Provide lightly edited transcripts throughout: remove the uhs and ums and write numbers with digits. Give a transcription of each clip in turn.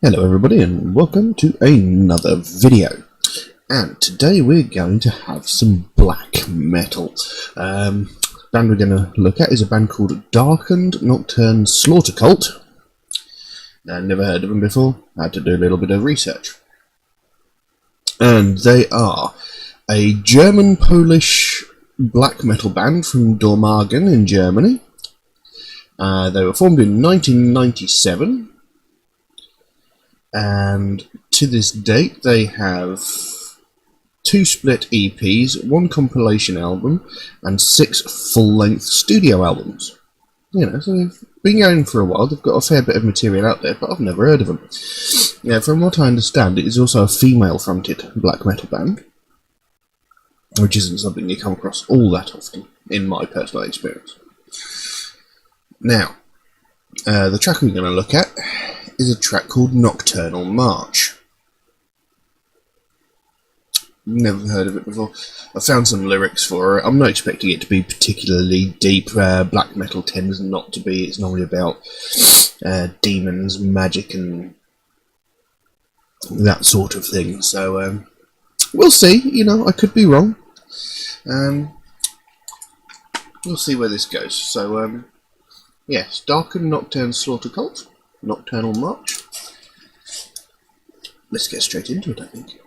Hello everybody and welcome to another video, and today we're going to have some black metal. The band we're going to look at is a band called Darkened Nocturn Slaughtercult. Never heard of them before, had to do a little bit of research. And they are a German-Polish black metal band from Dormagen in Germany. They were formed in 1997. And to this date they have 2 split EPs, 1 compilation album, and 6 full-length studio albums. You know, so they've been going for a while, they've got a fair bit of material out there, but I've never heard of them. Yeah, from what I understand, it is also a female-fronted black metal band, which isn't something you come across all that often, in my personal experience. Now, the track we're going to look at is a track called Nocturnal March. Never heard of it before. I found some lyrics for it. I'm not expecting it to be particularly deep. Black metal tends not to be. It's normally about demons, magic, and that sort of thing. So we'll see. You know, I could be wrong. We'll see where this goes. So yes, Darkened Nocturn Slaughtercult. Nocturnal March. Let's get straight into it, I think.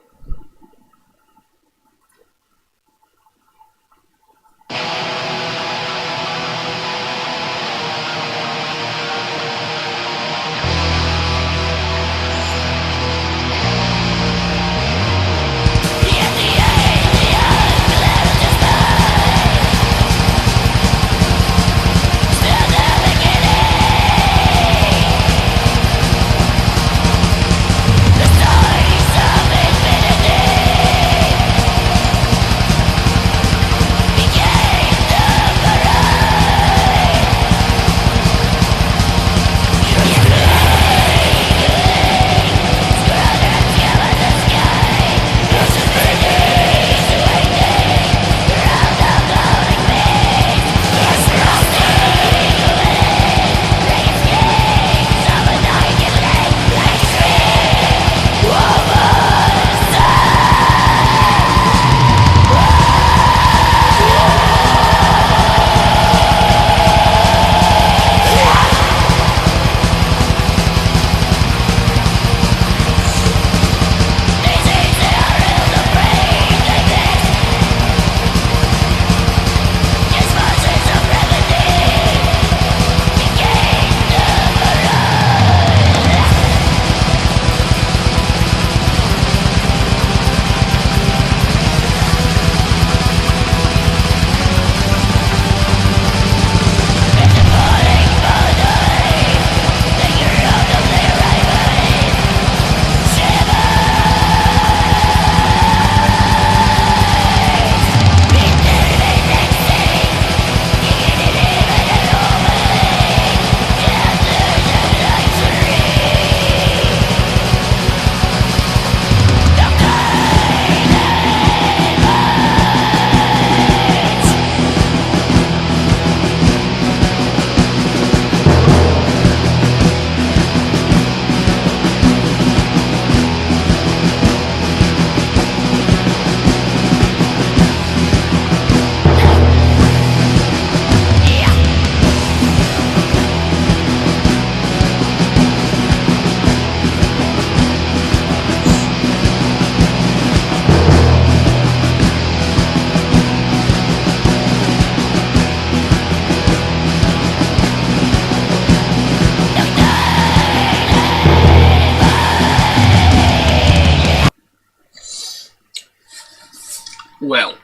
Well,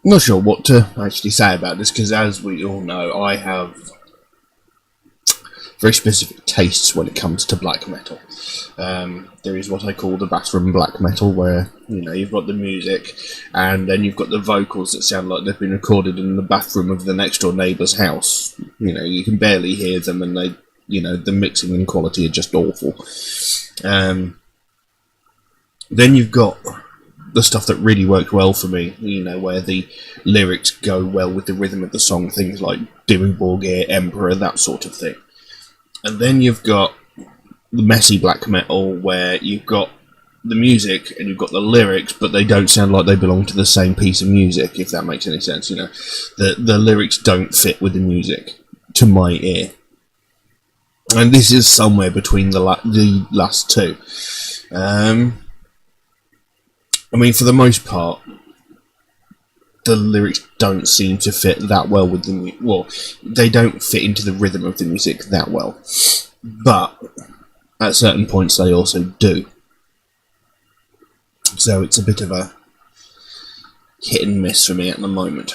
not sure what to actually say about this, because as we all know, I have very specific tastes when it comes to black metal. There is what I call the bathroom black metal, where, you know, you've got the music, and then you've got the vocals that sound like they've been recorded in the bathroom of the next door neighbour's house. You know, you can barely hear them, and they, you know, the mixing and quality are just awful. Then you've got the stuff that really worked well for me, you know, where the lyrics go well with the rhythm of the song, things like Dimmu Borgir, Emperor, that sort of thing. And then you've got the messy black metal, where you've got the music and you've got the lyrics, but they don't sound like they belong to the same piece of music, if that makes any sense. You know, the lyrics don't fit with the music, to my ear. And this is somewhere between the last two. I mean, for the most part, the lyrics don't seem to fit that well with the music. Well, they don't fit into the rhythm of the music that well. But at certain points they also do. So it's a bit of a hit and miss for me at the moment.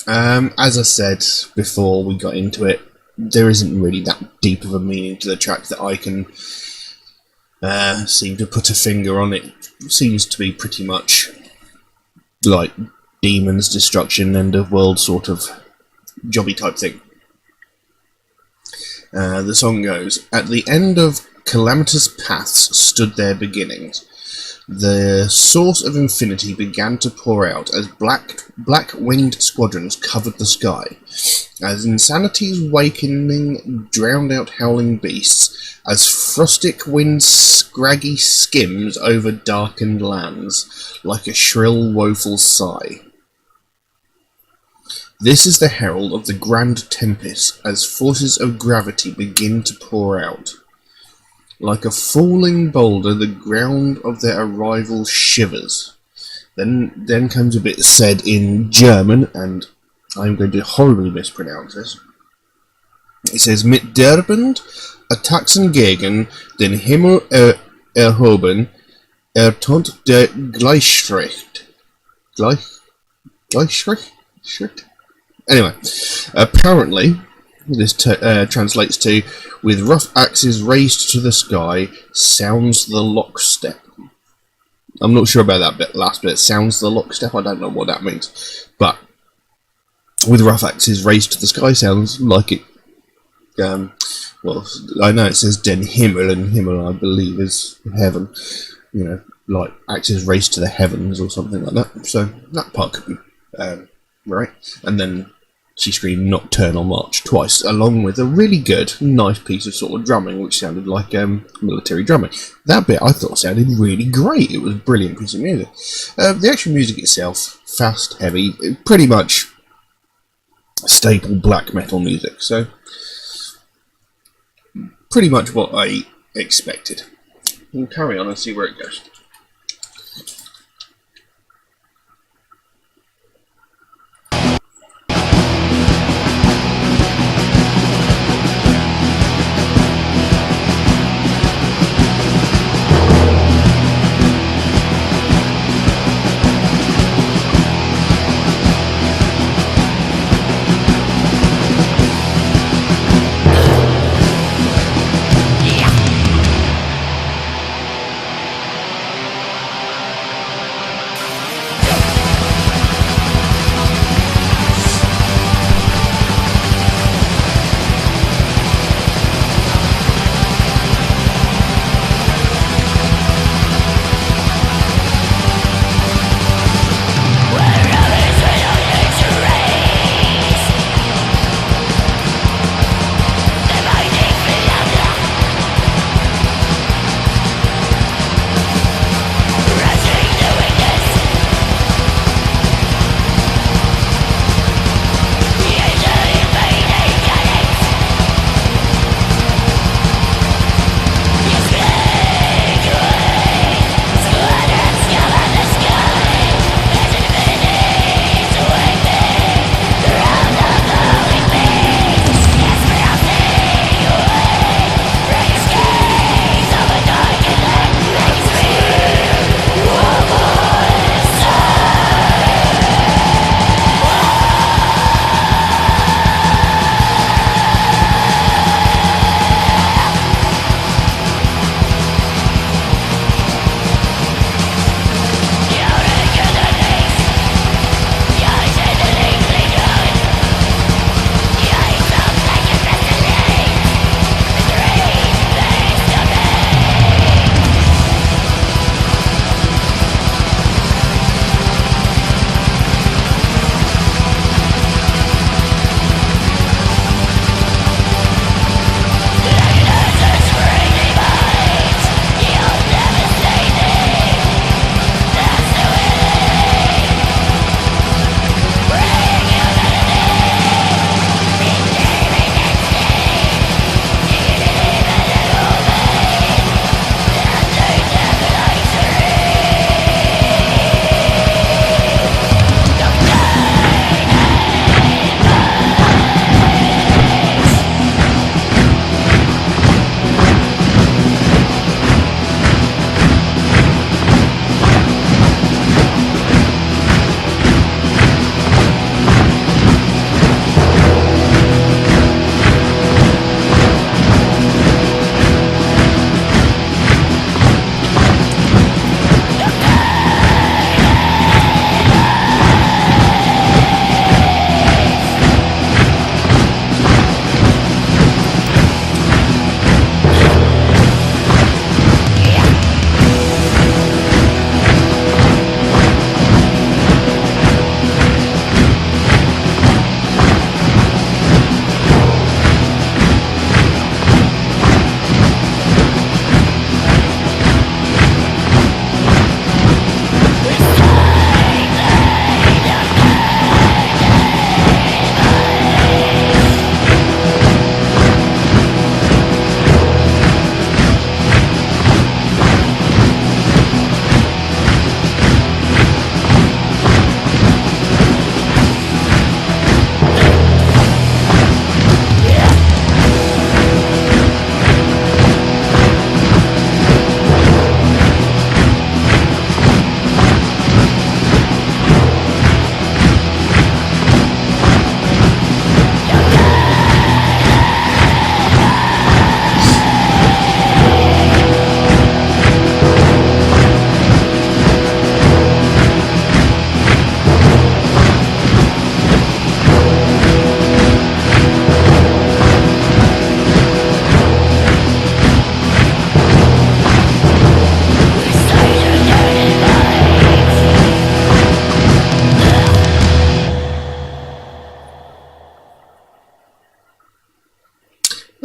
As I said before we got into it, there isn't really that deep of a meaning to the track that I can seem to put a finger on. It seems to be pretty much like demons, destruction, end of world sort of jobby type thing. The song goes, "At the end of calamitous paths stood their beginnings. The source of infinity began to pour out as black-winged squadrons covered the sky. As insanity's wakening drowned out howling beasts, as frostic wind scraggy skims over darkened lands, like a shrill, woeful sigh. This is the herald of the grand tempest, as forces of gravity begin to pour out. Like a falling boulder, the ground of their arrival shivers." Then comes a bit said in German, and I'm going to horribly mispronounce this. It says, "Mit derbend Attacken gegen den Himmel erhoben, ertönt der Gleichschrift." Gleichschrift? Anyway, apparently, this translates to, "With rough axes raised to the sky, sounds the lockstep." I'm not sure about that last bit. Sounds the lockstep? I don't know what that means. But, with rough axes raised to the sky sounds like it... well, I know it says Den Himmel, and Himmel, I believe, is heaven. You know, like axes raised to the heavens or something like that. So, that part could be right. And then she screamed Nocturnal March twice, along with a really good, nice piece of sort of drumming, which sounded like military drumming. That bit I thought sounded really great. It was a brilliant piece of music. The actual music itself, fast, heavy, pretty much staple black metal music. So, pretty much what I expected. We'll carry on and see where it goes.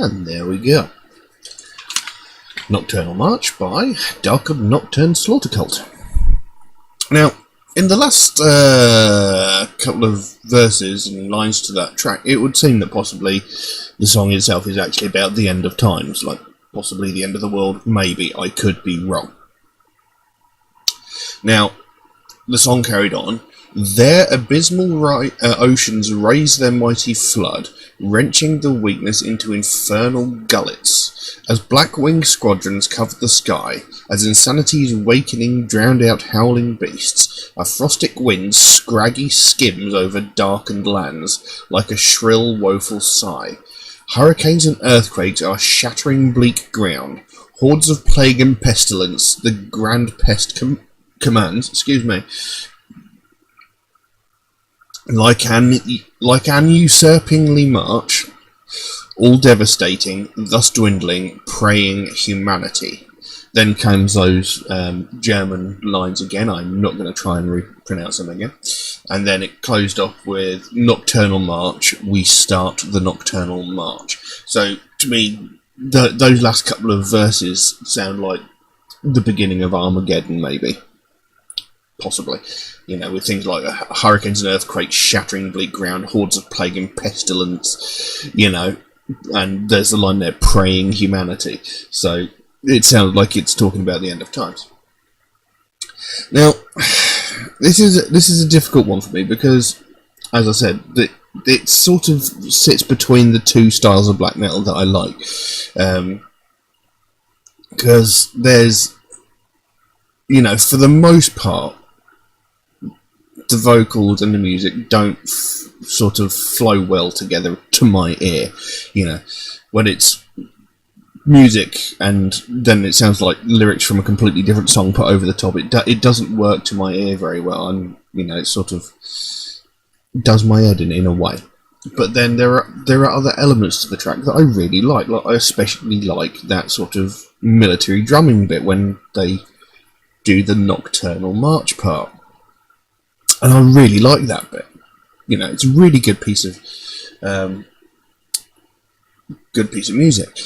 And there we go. Nocturnal March by Darkened Nocturn Slaughtercult. Now, in the last couple of verses and lines to that track, it would seem that possibly the song itself is actually about the end of times, like possibly the end of the world. Maybe, I could be wrong. Now, the song carried on. Their abysmal oceans raise their mighty flood, wrenching the weakness into infernal gullets. As black-winged squadrons cover the sky, as insanity's wakening drowned out howling beasts, a frostic wind scraggy skims over darkened lands, like a shrill, woeful sigh. Hurricanes and earthquakes are shattering bleak ground. Hordes of plague and pestilence, the grand pest commands, like an usurpingly march, all devastating, thus dwindling, preying humanity. Then comes those German lines again. I'm not going to try and pronounce them again. And then it closed off with Nocturnal March, we start the Nocturnal March. So, to me, those last couple of verses sound like the beginning of Armageddon, maybe. Possibly. You know, with things like hurricanes and earthquakes shattering bleak ground, hordes of plague and pestilence, you know, and there's the line there, praying humanity. So it sounded like it's talking about the end of times. Now, this is a difficult one for me because, as I said, it sort of sits between the two styles of black metal that I like. Because there's, you know, for the most part, the vocals and the music don't sort of flow well together to my ear. You know, when it's music and then it sounds like lyrics from a completely different song put over the top, it doesn't work to my ear very well, and you know, it sort of does my head in a way. But then there are other elements to the track that I really like. Like I especially like that sort of military drumming bit when they do the Nocturnal March part. And I really like that bit. You know, it's a really good piece of music.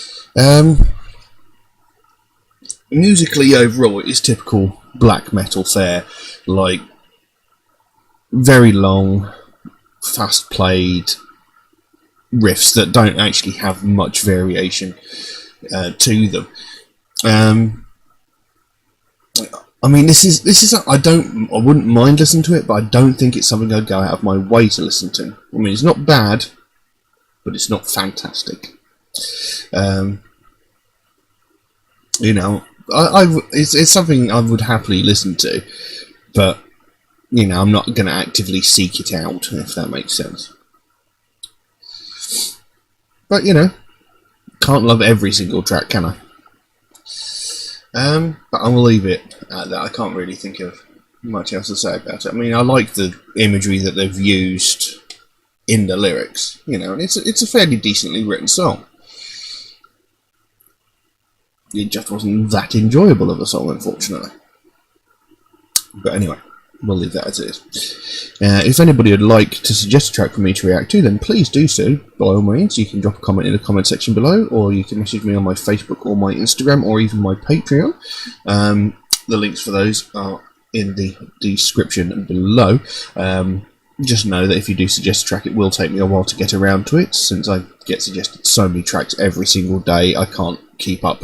Musically, overall, it is typical black metal fare. Like, very long, fast-played riffs that don't actually have much variation to them. I mean, this is I wouldn't mind listening to it, but I don't think it's something I'd go out of my way to listen to. I mean, it's not bad, but it's not fantastic. You know, it's something I would happily listen to, but you know, I'm not going to actively seek it out, if that makes sense. But you know, can't love every single track, can I? But I will leave it at that. I can't really think of much else to say about it. I mean, I like the imagery that they've used in the lyrics, you know, and it's a fairly decently written song. It just wasn't that enjoyable of a song, unfortunately. But anyway, we'll leave that as it is. If anybody would like to suggest a track for me to react to, then please do so. By all means, you can drop a comment in the comment section below, or you can message me on my Facebook or my Instagram, or even my Patreon. The links for those are in the description below. Just know that if you do suggest a track, it will take me a while to get around to it, since I get suggested so many tracks every single day. I can't keep up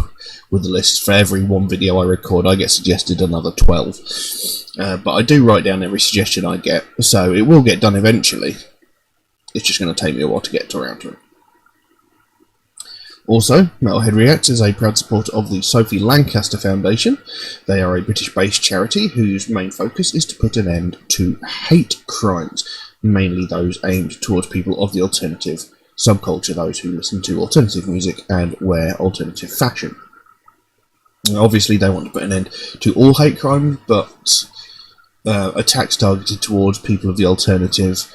with the list. For every one video I record, I get suggested another 12. But I do write down every suggestion I get, so it will get done eventually. It's just going to take me a while to get around to it. Also, Metalhead Reacts is a proud supporter of the Sophie Lancaster Foundation. They are a British-based charity whose main focus is to put an end to hate crimes, mainly those aimed towards people of the alternative subculture, those who listen to alternative music and wear alternative fashion. Obviously, they want to put an end to all hate crimes, but attacks targeted towards people of the alternative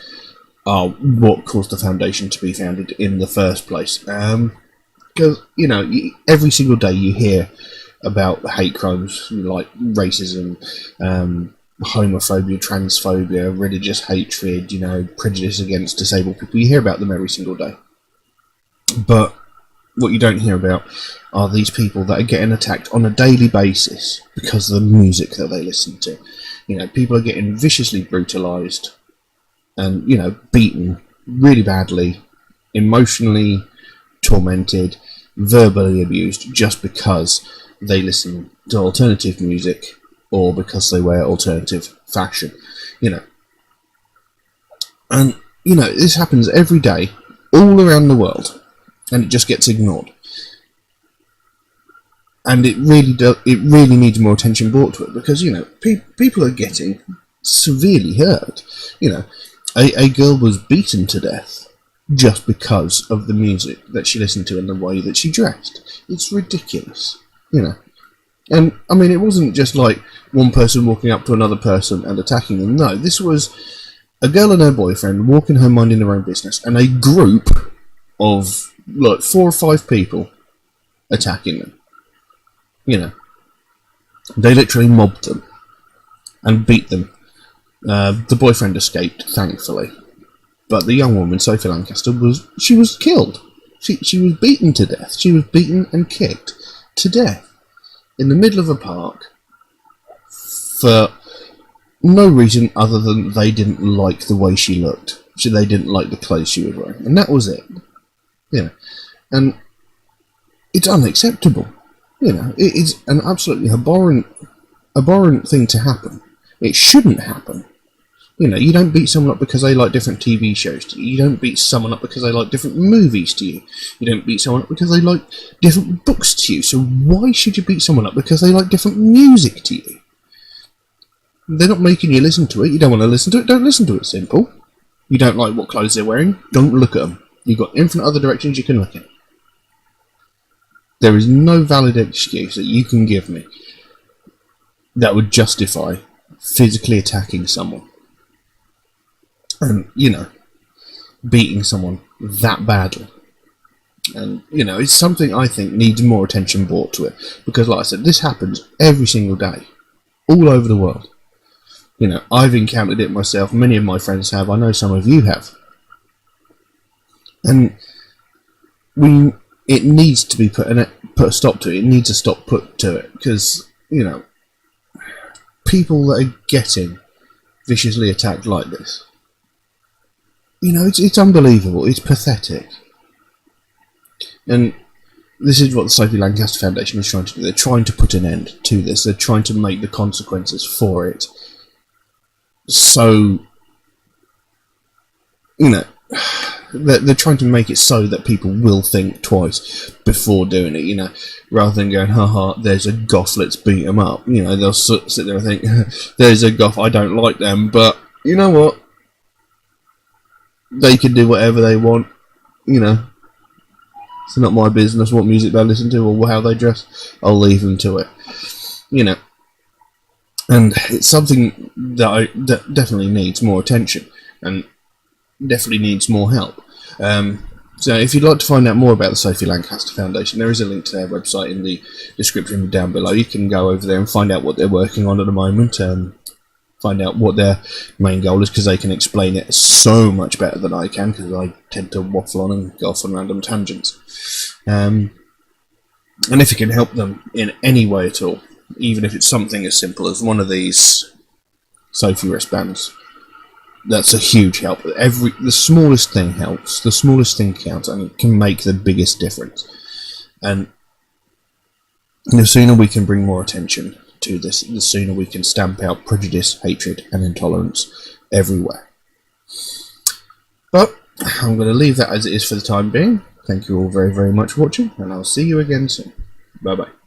are what caused the foundation to be founded in the first place. Because, you know, every single day you hear about hate crimes like racism, homophobia, transphobia, religious hatred, you know, prejudice against disabled people. You hear about them every single day. But what you don't hear about are these people that are getting attacked on a daily basis because of the music that they listen to. You know, people are getting viciously brutalised and, you know, beaten really badly, emotionally tormented, verbally abused just because they listen to alternative music or because they wear alternative fashion, you know. And, you know, this happens every day all around the world, and it just gets ignored. And it really needs more attention brought to it, because, you know, people are getting severely hurt. You know, a girl was beaten to death just because of the music that she listened to and the way that she dressed. It's ridiculous, you know. And, I mean, it wasn't just like one person walking up to another person and attacking them. No, this was a girl and her boyfriend walking home minding their own business, and a group of, like, 4 or 5 people attacking them. You know, they literally mobbed them and beat them. The boyfriend escaped, thankfully, but the young woman, Sophie Lancaster, was killed. She was beaten to death. She was beaten and kicked to death in the middle of a park for no reason other than they didn't like the way she looked. They didn't like the clothes she was wearing, and that was it. You know, and it's unacceptable. You know, it is an absolutely abhorrent thing to happen. It shouldn't happen. You know, you don't beat someone up because they like different TV shows to you. You don't beat someone up because they like different movies to you. You don't beat someone up because they like different books to you. So why should you beat someone up because they like different music to you? They're not making you listen to it. You don't want to listen to it. Don't listen to it. Simple. You don't like what clothes they're wearing. Don't look at them. You've got infinite other directions you can look at. There is no valid excuse that you can give me that would justify physically attacking someone and, you know, beating someone that badly. And, you know, it's something I think needs more attention brought to it, because, like I said, this happens every single day all over the world. You know, I've encountered it myself, many of my friends have, I know some of you have. And it needs to be put a stop to it. It needs a stop put to it, because, you know, people that are getting viciously attacked like this, you know, it's unbelievable. It's pathetic. And this is what the Sophie Lancaster Foundation is trying to do. They're trying to put an end to this. They're trying to make the consequences for it so, you know, they're trying to make it so that people will think twice before doing it, you know, rather than going, haha, there's a goth, let's beat them up. You know, they'll sit there and think, there's a goth, I don't like them, but you know what? They can do whatever they want, you know. It's not my business what music they listen to or how they dress. I'll leave them to it, you know. And it's something that definitely needs more attention and definitely needs more help. So if you'd like to find out more about the Sophie Lancaster Foundation, there is a link to their website in the description down below. You can go over there and find out what they're working on at the moment, find out what their main goal is, because they can explain it so much better than I can, because I tend to waffle on and go off on random tangents. And if you can help them in any way at all, even if it's something as simple as one of these Sophie wristbands, that's a huge help. The smallest thing helps, the smallest thing counts, and it can make the biggest difference. And the sooner we can bring more attention to this, the sooner we can stamp out prejudice, hatred, and intolerance everywhere. But I'm going to leave that as it is for the time being. Thank you all very, very much for watching, and I'll see you again soon. Bye bye.